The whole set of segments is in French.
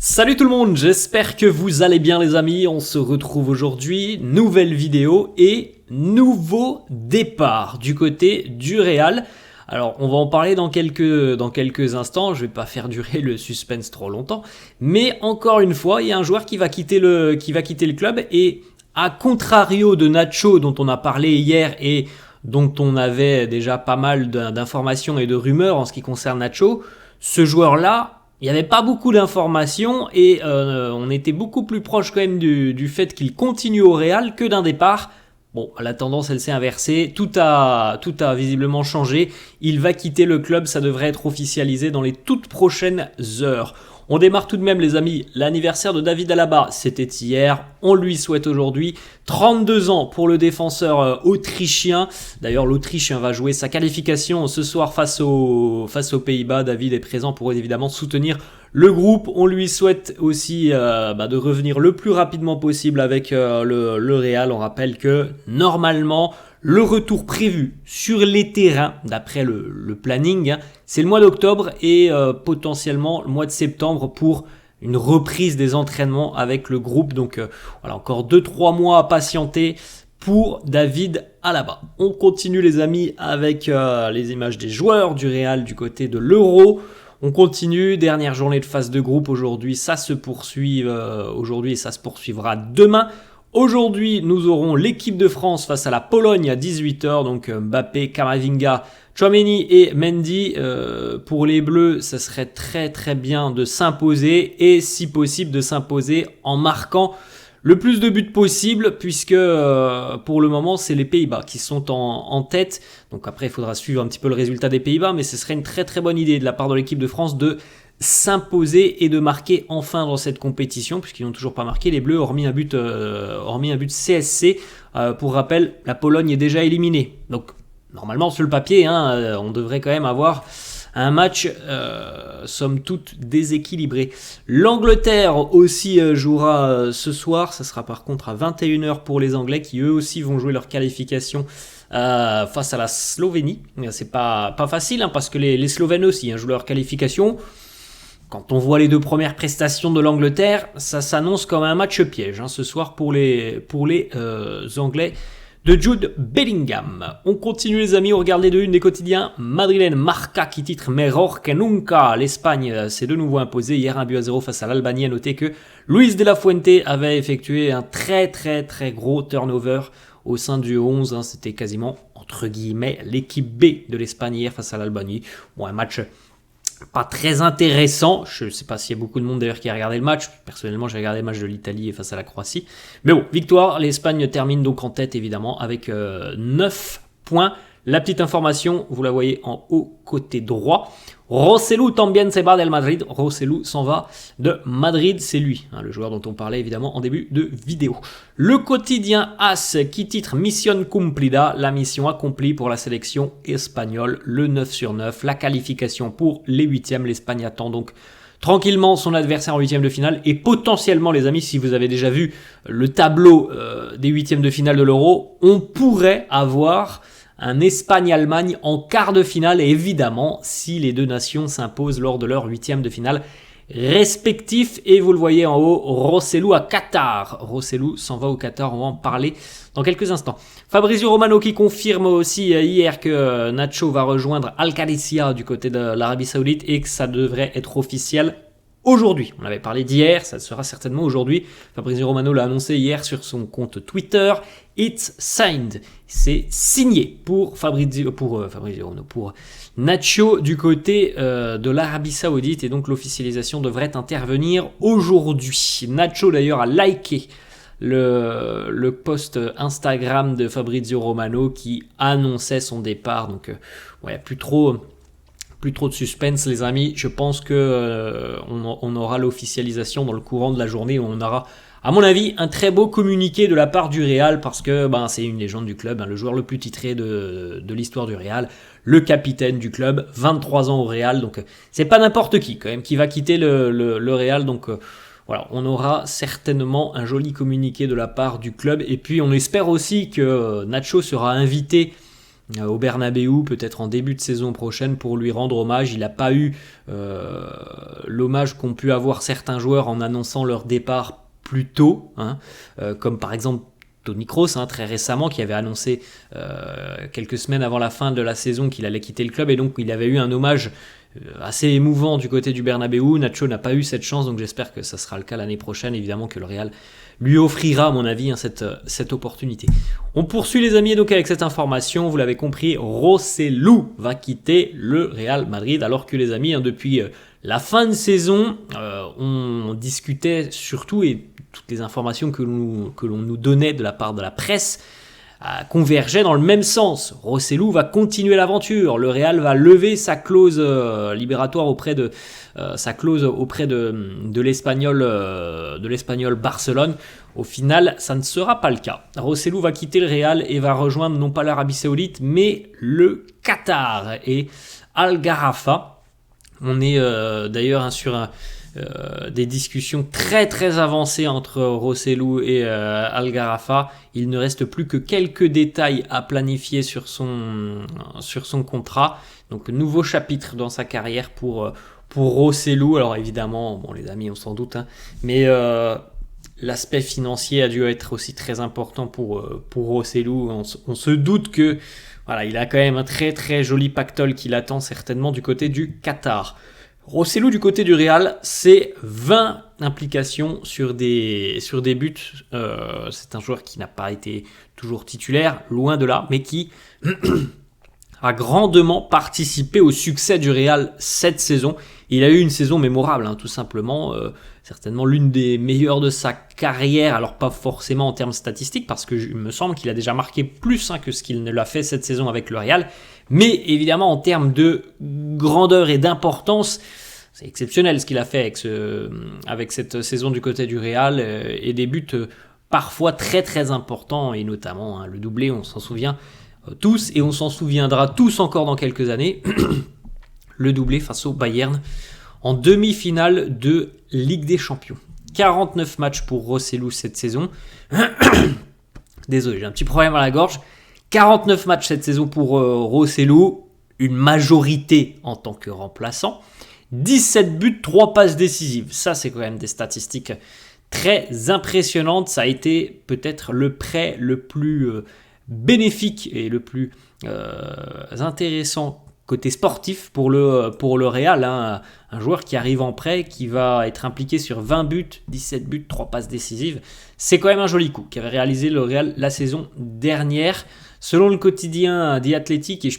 Salut tout le monde, j'espère que vous allez bien les amis, on se retrouve aujourd'hui, nouvelle vidéo et nouveau départ du côté du Real. Alors on va en parler dans quelques instants, je vais pas faire durer le suspense trop longtemps, mais encore une fois, il y a un joueur qui va quitter le club et à contrario de Nacho dont on a parlé hier et dont on avait déjà pas mal d'informations et de rumeurs en ce qui concerne Nacho, ce joueur-là, il n'y avait pas beaucoup d'informations et on était beaucoup plus proche quand même du fait qu'il continue au Real que d'un départ. Bon, la tendance elle s'est inversée, tout a visiblement changé. Il va quitter le club, ça devrait être officialisé dans les toutes prochaines heures. On démarre tout de même les amis, l'anniversaire de David Alaba, c'était hier, on lui souhaite aujourd'hui 32 ans pour le défenseur autrichien. D'ailleurs l'Autriche va jouer sa qualification ce soir face aux Pays-Bas. David est présent pour évidemment soutenir le groupe. On lui souhaite aussi de revenir le plus rapidement possible avec le Real. On rappelle que normalement le retour prévu sur les terrains, d'après le planning, c'est le mois d'octobre et potentiellement le mois de septembre pour une reprise des entraînements avec le groupe. Donc voilà, encore 2-3 mois à patienter pour David Alaba. On continue les amis avec les images des joueurs du Real du côté de l'Euro. On continue, dernière journée de phase de groupe aujourd'hui, ça se poursuit aujourd'hui et ça se poursuivra demain. Aujourd'hui, nous aurons l'équipe de France face à la Pologne à 18h, donc Mbappé, Camavinga, Tchouaméni et Mendy. Pour les Bleus, ça serait très très bien de s'imposer et si possible de s'imposer en marquant le plus de buts possible puisque pour le moment, c'est les Pays-Bas qui sont en tête. Donc après, il faudra suivre un petit peu le résultat des Pays-Bas, mais ce serait une très très bonne idée de la part de l'équipe de France de s'imposer et de marquer enfin dans cette compétition puisqu'ils n'ont toujours pas marqué les Bleus hormis un but CSC. Pour rappel, la Pologne est déjà éliminée. Donc normalement sur le papier, on devrait quand même avoir un match somme toute déséquilibré. L'Angleterre aussi jouera ce soir. Ça sera par contre à 21h pour les Anglais qui eux aussi vont jouer leur qualification face à la Slovénie. C'est pas facile parce que les Slovènes aussi jouent leur qualification. Quand on voit les deux premières prestations de l'Angleterre, ça s'annonce comme un match piège ce soir pour les Anglais de Jude Bellingham. On continue les amis, on regarde les deux des quotidiens madrilènes. Marca qui titre Mejor que nunca. L'Espagne s'est de nouveau imposée hier 1-0 face à l'Albanie. À noter que Luis de la Fuente avait effectué un très très très gros turnover au sein du 11. C'était quasiment entre guillemets l'équipe B de l'Espagne hier face à l'Albanie. Bon, un match pas très intéressant. Je ne sais pas s'il y a beaucoup de monde d'ailleurs qui a regardé le match. Personnellement, j'ai regardé le match de l'Italie face à la Croatie. Mais bon, victoire. L'Espagne termine donc en tête évidemment avec 9 points. La petite information, vous la voyez en haut côté droit. Rosselló también se va del Madrid. Rosselló s'en va de Madrid. C'est lui, le joueur dont on parlait évidemment en début de vidéo. Le quotidien AS qui titre Mission cumplida. La mission accomplie pour la sélection espagnole. Le 9/9. La qualification pour les huitièmes. L'Espagne attend donc tranquillement son adversaire en huitième de finale. Et potentiellement les amis, si vous avez déjà vu le tableau des huitièmes de finale de l'Euro, on pourrait avoir un Espagne-Allemagne en quart de finale et évidemment si les deux nations s'imposent lors de leur huitième de finale respectifs. Et vous le voyez en haut, Rosselló à Qatar. Rosselló s'en va au Qatar, on va en parler dans quelques instants. Fabrizio Romano qui confirme aussi hier que Nacho va rejoindre Al-Qadisiyah du côté de l'Arabie Saoudite et que ça devrait être officiel aujourd'hui. On avait parlé d'hier, ça sera certainement aujourd'hui. Fabrizio Romano l'a annoncé hier sur son compte Twitter. It's signed. C'est signé pour pour Nacho du côté de l'Arabie Saoudite et donc l'officialisation devrait intervenir aujourd'hui. Nacho d'ailleurs a liké le post Instagram de Fabrizio Romano qui annonçait son départ. Donc plus trop de suspense les amis, je pense que on aura l'officialisation dans le courant de la journée. On aura à mon avis un très beau communiqué de la part du Real parce que c'est une légende du club, le joueur le plus titré de l'histoire du Real, le capitaine du club, 23 ans au Real, donc c'est pas n'importe qui quand même qui va quitter le Real. Donc voilà, on aura certainement un joli communiqué de la part du club et puis on espère aussi que Nacho sera invité au Bernabéu, peut-être en début de saison prochaine, pour lui rendre hommage. Il n'a pas eu l'hommage qu'ont pu avoir certains joueurs en annonçant leur départ plus tôt, comme par exemple Toni Kroos, très récemment, qui avait annoncé quelques semaines avant la fin de la saison qu'il allait quitter le club, et donc il avait eu un hommage assez émouvant du côté du Bernabéu. Nacho n'a pas eu cette chance, donc j'espère que ça sera le cas l'année prochaine, évidemment que le Real lui offrira, à mon avis, cette opportunité. On poursuit les amis donc avec cette information, vous l'avez compris, Rosselló va quitter le Real Madrid, alors que les amis, depuis la fin de saison, on discutait surtout, et toutes les informations que l'on nous donnait de la part de la presse convergeaient dans le même sens. Rosselló va continuer l'aventure, le Real va lever sa clause libératoire auprès de l'Espagnol Barcelone. Au final, ça ne sera pas le cas. Rosselló va quitter le Real et va rejoindre non pas l'Arabie Saoudite, mais le Qatar et Al Gharafa. On est d'ailleurs sur des discussions très très avancées entre Rosselló et Al Gharafa. Il ne reste plus que quelques détails à planifier sur son contrat. Donc nouveau chapitre dans sa carrière pour Rosselló. Alors évidemment, bon les amis on s'en doute, mais l'aspect financier a dû être aussi très important pour Rosselló. On se doute que voilà, il a quand même un très très joli pactole qui l'attend certainement du côté du Qatar. Rosselló du côté du Real, c'est 20 implications sur des buts. C'est un joueur qui n'a pas été toujours titulaire, loin de là, mais qui a grandement participé au succès du Real cette saison. Il a eu une saison mémorable, tout simplement. Certainement l'une des meilleures de sa carrière, alors pas forcément en termes statistiques, parce que il me semble qu'il a déjà marqué plus que ce qu'il ne l'a fait cette saison avec le Real. Mais évidemment, en termes de grandeur et d'importance, c'est exceptionnel ce qu'il a fait avec cette saison du côté du Real, et des buts parfois très très importants, et notamment le doublé, on s'en souvient tous, et on s'en souviendra tous encore dans quelques années, le doublé face au Bayern en demi-finale de Ligue des Champions. 49 matchs pour Rosselló cette saison. Désolé, j'ai un petit problème à la gorge. 49 matchs cette saison pour Rosselló, une majorité en tant que remplaçant. 17 buts, 3 passes décisives. Ça, c'est quand même des statistiques très impressionnantes. Ça a été peut-être le prêt le plus bénéfique et le plus intéressant côté sportif pour le Real. Un joueur qui arrive en prêt, qui va être impliqué sur 20 buts, 17 buts, 3 passes décisives. C'est quand même un joli coup qu'avait réalisé le Real la saison dernière. Selon le quotidien The Athletic, et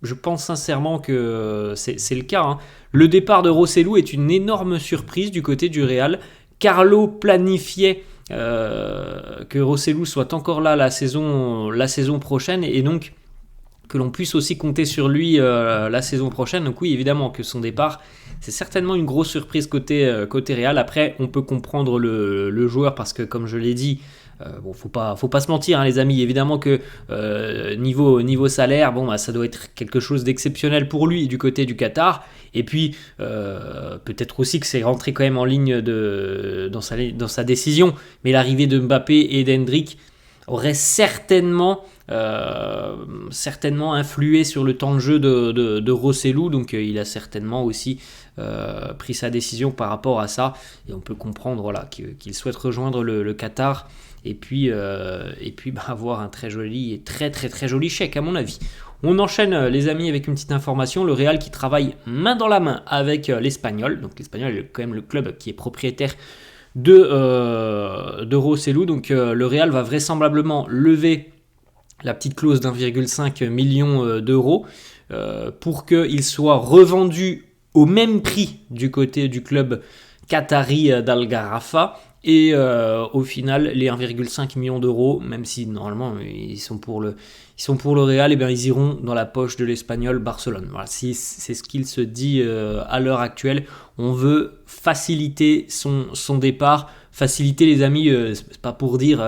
je pense sincèrement que c'est le cas, le départ de Rosselló est une énorme surprise du côté du Real. Carlo planifiait que Rosselló soit encore là la saison prochaine, et donc que l'on puisse aussi compter sur lui la saison prochaine. Donc oui, évidemment que son départ, c'est certainement une grosse surprise côté Real. Après, on peut comprendre le joueur, parce que comme je l'ai dit, faut pas se mentir, les amis. Évidemment que niveau salaire, ça doit être quelque chose d'exceptionnel pour lui du côté du Qatar. Et puis peut-être aussi que c'est rentré quand même en ligne dans sa décision. Mais l'arrivée de Mbappé et d'Hendrick aurait certainement influé sur le temps de jeu de Rosselló. Donc il a certainement aussi pris sa décision par rapport à ça. Et on peut comprendre qu'il souhaite rejoindre le Qatar. Et puis avoir un très joli et très très très joli chèque à mon avis. On enchaîne les amis avec une petite information. Le Real qui travaille main dans la main avec l'Espagnol. Donc l'Espagnol est quand même le club qui est propriétaire de Rosselló. Donc le Real va vraisemblablement lever la petite clause d'1,5 million d'euros pour qu'il soit revendu au même prix du côté du club qatari d'Al Gharafa. Et au final, les 1,5 million d'euros, même si normalement ils sont pour le Real, ils iront dans la poche de l'Espagnol Barcelone. Voilà, c'est ce qu'il se dit à l'heure actuelle. On veut faciliter son départ faciliter les amis, c'est pas pour dire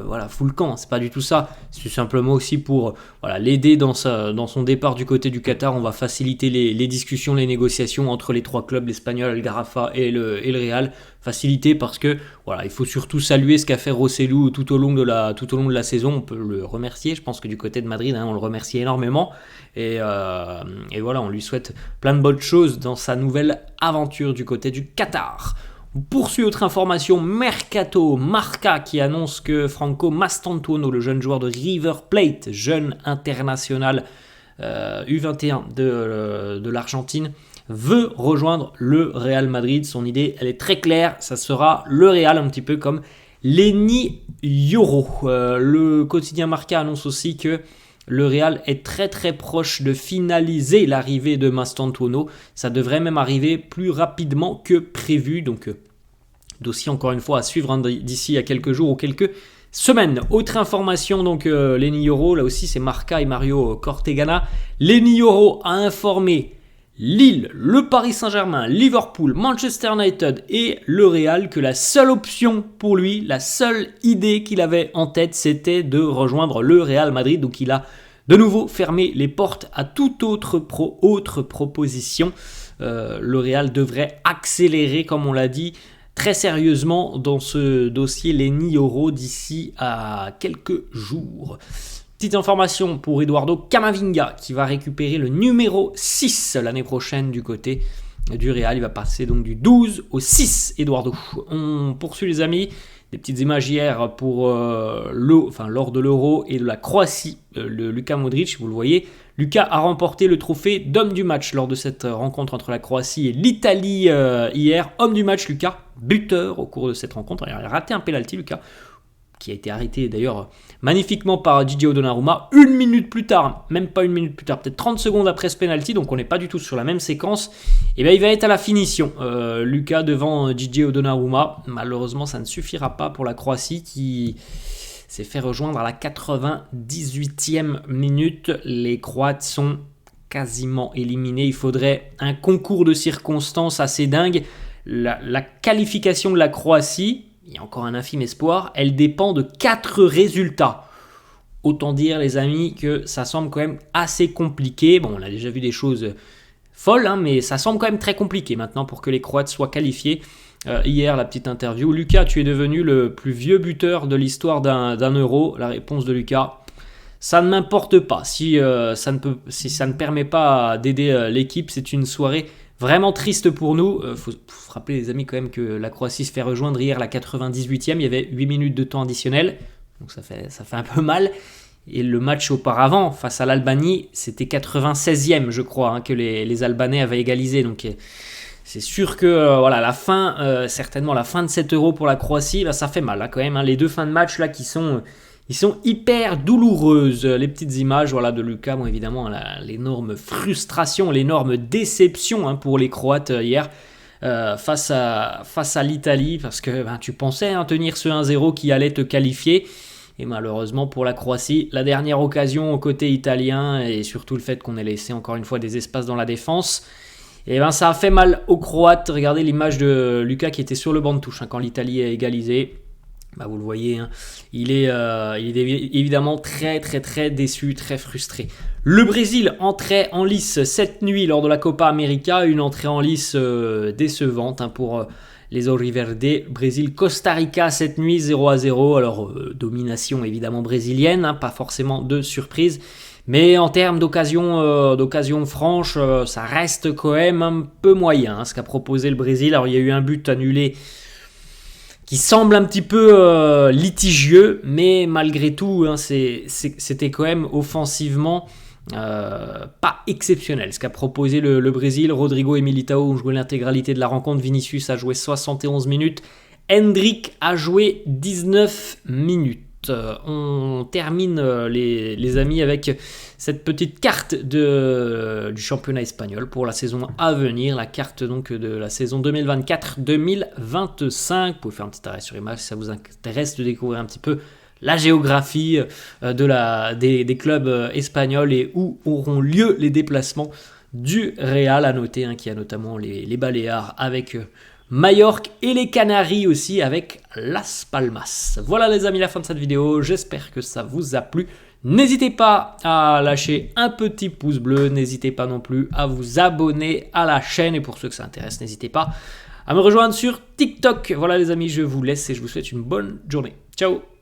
voilà, full camp, c'est pas du tout ça, c'est simplement aussi pour voilà, l'aider dans son départ du côté du Qatar. On va faciliter les discussions, les négociations entre les trois clubs, l'Espagnol, El Garafa et le Real, faciliter parce que voilà, il faut surtout saluer ce qu'a fait Rossellou tout au long de la saison. On peut le remercier, je pense que du côté de Madrid, on le remercie énormément et voilà, on lui souhaite plein de bonnes choses dans sa nouvelle aventure du côté du Qatar. On poursuit autre information, Mercato, Marca qui annonce que Franco Mastantuono, le jeune joueur de River Plate, jeune international U21 de l'Argentine, veut rejoindre le Real Madrid. Son idée, elle est très claire, ça sera le Real, un petit peu comme Leny Yoro. Le quotidien Marca annonce aussi que le Real est très très proche de finaliser l'arrivée de Mastantuono. Ça devrait même arriver plus rapidement que prévu. Donc, dossier encore une fois à suivre d'ici à quelques jours ou quelques semaines. Autre information, donc Leny Yoro, là aussi c'est Marca et Mario Cortegana. Leny Yoro a informé Lille, le Paris Saint-Germain, Liverpool, Manchester United et le Real que la seule option pour lui, la seule idée qu'il avait en tête, c'était de rejoindre le Real Madrid. Donc il a de nouveau fermé les portes à toute autre proposition. Le Real devrait accélérer, comme on l'a dit, très sérieusement dans ce dossier Leny Yoro d'ici à quelques jours. Petite information pour Eduardo Camavinga qui va récupérer le numéro 6 l'année prochaine du côté du Real. Il va passer donc du 12 au 6, Eduardo. On poursuit les amis. Des petites images hier pour lors de l'Euro et de la Croatie. Le Luka Modric, vous le voyez. Luka a remporté le trophée d'homme du match lors de cette rencontre entre la Croatie et l'Italie hier. Homme du match, Luka, buteur au cours de cette rencontre. Il a raté un penalty, Luka, qui a été arrêté d'ailleurs magnifiquement par Gigi Donnarumma. Une minute plus tard, même pas une minute plus tard, peut-être 30 secondes après ce penalty, donc on n'est pas du tout sur la même séquence, et bien il va être à la finition. Luka devant Gigi Donnarumma, malheureusement ça ne suffira pas pour la Croatie qui s'est fait rejoindre à la 98e minute. Les Croates sont quasiment éliminés, il faudrait un concours de circonstances assez dingue. La qualification de la Croatie, il y a encore un infime espoir, elle dépend de 4 résultats. Autant dire les amis que ça semble quand même assez compliqué. Bon, on a déjà vu des choses folles, mais ça semble quand même très compliqué maintenant pour que les Croates soient qualifiés. Hier, la petite interview. Lucas, tu es devenu le plus vieux buteur de l'histoire d'un Euro. La réponse de Lucas, ça ne m'importe pas. Si ça ne permet pas d'aider l'équipe, c'est une soirée vraiment triste pour nous. Faut se rappeler les amis quand même que la Croatie se fait rejoindre hier à la 98e. Il y avait 8 minutes de temps additionnel. Donc ça fait un peu mal. Et le match auparavant, face à l'Albanie, c'était 96e, je crois, que les Albanais avaient égalisé. Donc c'est sûr que la fin, certainement la fin de cet Euro pour la Croatie, ça fait mal quand même. Les deux fins de match là qui sont hyper douloureuses. Les petites images de Luka, bon, évidemment, l'énorme frustration, l'énorme déception pour les Croates hier face à l'Italie, parce que tu pensais tenir ce 1-0 qui allait te qualifier. Et malheureusement pour la Croatie, la dernière occasion au côté italien, et surtout le fait qu'on ait laissé encore une fois des espaces dans la défense, et ça a fait mal aux Croates. Regardez l'image de Luka qui était sur le banc de touche quand l'Italie a égalisé. Vous le voyez, il est évidemment très très très déçu, très frustré. Le Brésil entrait en lice cette nuit lors de la Copa América, une entrée en lice décevante pour les Auriverde. Brésil-Costa Rica cette nuit 0-0, alors domination évidemment brésilienne, pas forcément de surprise. Mais en termes d'occasion franche, ça reste quand même un peu moyen ce qu'a proposé le Brésil. Alors il y a eu un but annulé qui semble un petit peu litigieux, mais malgré tout, c'était quand même offensivement pas exceptionnel ce qu'a proposé le Brésil. Rodrigo et Militao ont joué l'intégralité de la rencontre. Vinicius a joué 71 minutes. Hendrick a joué 19 minutes. On termine les amis avec cette petite carte du championnat espagnol pour la saison à venir, la carte donc de la saison 2024-2025. Vous pouvez faire un petit arrêt sur image si ça vous intéresse de découvrir un petit peu la géographie des clubs espagnols et où auront lieu les déplacements du Real. À noter qu'il y a notamment les Baléares avec Majorque et les Canaries aussi avec Las Palmas. Voilà les amis, la fin de cette vidéo. J'espère que ça vous a plu. N'hésitez pas à lâcher un petit pouce bleu. N'hésitez pas non plus à vous abonner à la chaîne. Et pour ceux que ça intéresse, n'hésitez pas à me rejoindre sur TikTok. Voilà les amis, je vous laisse et je vous souhaite une bonne journée. Ciao!